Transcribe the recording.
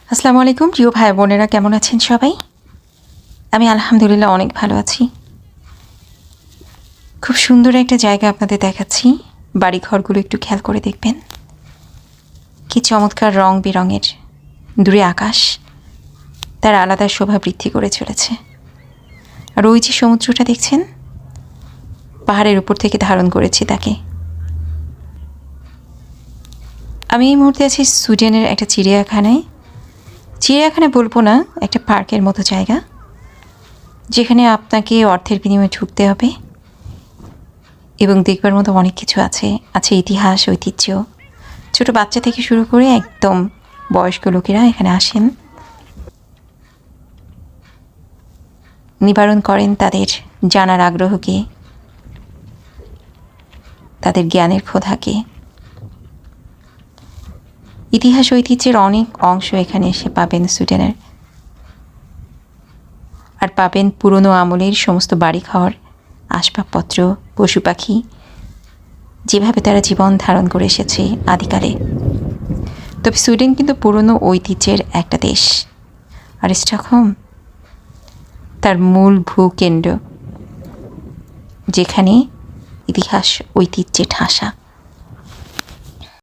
আসসালামু আলাইকুম প্রিয় ভাই বোনেরা, কেমন আছেন সবাই? আমি আলহামদুলিল্লাহ অনেক ভালো আছি। খুব সুন্দর একটা জায়গা আপনাদের দেখাচ্ছি। বাড়িঘরগুলো একটু খেয়াল করে দেখবেন, কি চমৎকার রং বেরঙের। দূরে আকাশ তার আলাদা শোভা বৃদ্ধি করে চলেছে। আর ওই যে সমুদ্রটা দেখছেন, পাহাড়ের উপর থেকে ধারণ করেছি তাকে। আমি এই মুহূর্তে আছি সুইডেনের একটা চিড়িয়াখানায়। চিড়িয়াখানা বলবো না, একটা পার্কের মতো জায়গা, যেখানে আপনাকে অর্থের বিনিময়ে ঢুকতে হবে এবং দেখবার মতো অনেক কিছু আছে। আছে ইতিহাস, ঐতিহ্য। ছোট বাচ্চা থেকে শুরু করে একদম বয়স্ক লোকেরা এখানে আসেন, নিবারণ করেন তাদের জানার আগ্রহকে, তাদের জ্ঞানের ক্ষোধাকে। ইতিহাস ঐতিহ্যের অনেক অংশ এখানে এসে পাবেন সুইডেনের। আর পাবেন পুরনো আমলের সমস্ত বাড়িঘর, আসবাবপত্র, পশু পাখি, যেভাবে তারা জীবন ধারণ করে এসেছে আদিকালে। তবে সুইডেন কিন্তু পুরনো ঐতিহ্যের একটা দেশ, আর স্টকহোম তার মূল ভূকেন্দ্র, যেখানে ইতিহাস ঐতিহ্যে ঠাসা।